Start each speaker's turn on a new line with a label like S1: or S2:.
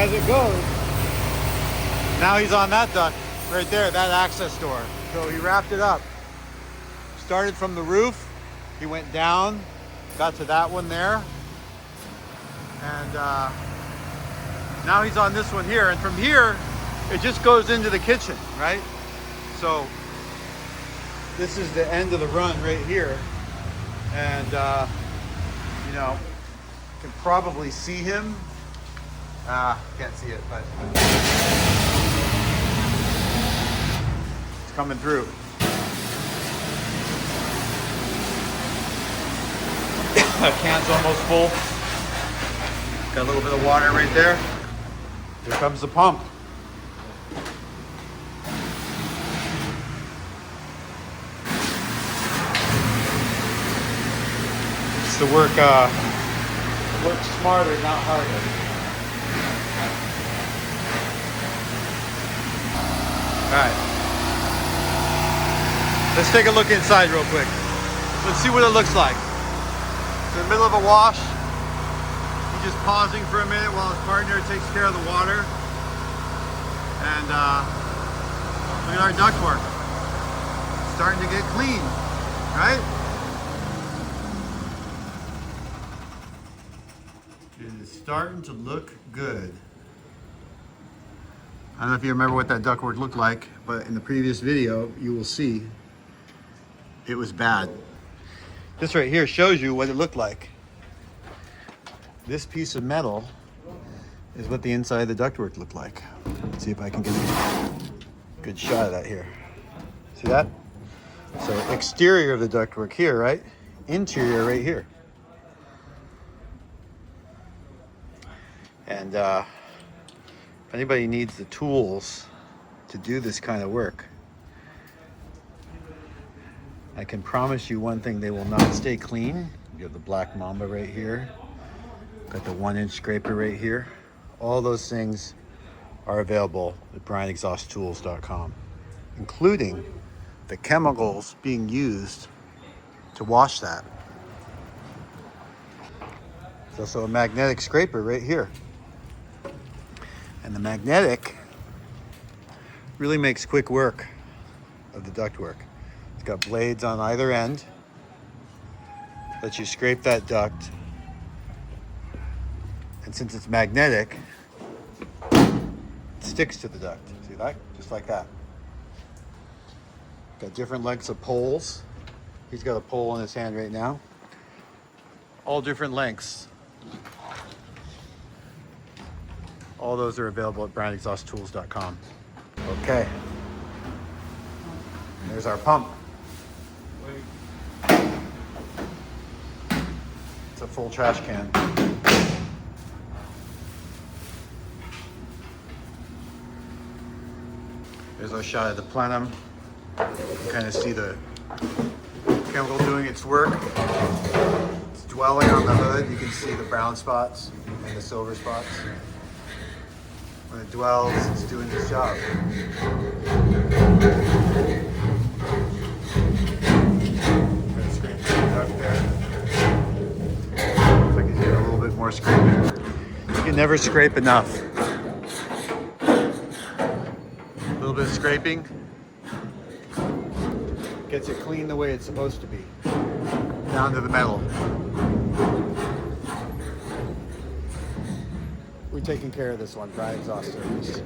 S1: as it goes. Now he's on that duct right there, that access door. So he wrapped it up. Started from the roof, he went down, got to that one there, and now he's on this one here. And from here, it just goes into the kitchen, right? So this is the end of the run right here. And you know, you can probably see him. Can't see it, but it's coming through. Can's almost full. Got a little bit of water right there. Here comes the pump. It's to work smarter, not harder. All right. Let's take a look inside real quick. Let's see what it looks like. In the middle of a wash, he's just pausing for a minute while his partner takes care of the water. And look at our ductwork. Starting to get clean, right? It is starting to look good. I don't know if you remember what that ductwork looked like, but in the previous video, you will see it was bad. This right here shows you what it looked like. This piece of metal is what the inside of the ductwork looked like. Let's see if I can get a good shot of that here. See that? So exterior of the ductwork here, right? Interior right here. And if anybody needs the tools to do this kind of work, I can promise you one thing: they will not stay clean. You have the Black Mamba right here. Got the 1-inch scraper right here. All those things are available at BrianExhaustTools.com, including the chemicals being used to wash that. There's also a magnetic scraper right here. And the magnetic really makes quick work of the ductwork. It's got blades on either end. Lets you scrape that duct. And since it's magnetic, it sticks to the duct. See that? Just like that. Got different lengths of poles. He's got a pole in his hand right now. All different lengths. All those are available at BrianExhaustTools.com. Okay. There's our pump. It's a full trash can. There's our shot of the plenum. You can kind of see the chemical doing its work. It's dwelling on the hood. You can see the brown spots and the silver spots. When it dwells, it's doing its job. Gonna scrape the duct there. Looks like he's getting a little bit more scraping. You can never scrape enough. A little bit of scraping gets it clean the way it's supposed to be, down to the metal. We're taking care of this one, Brian Exhaust Service.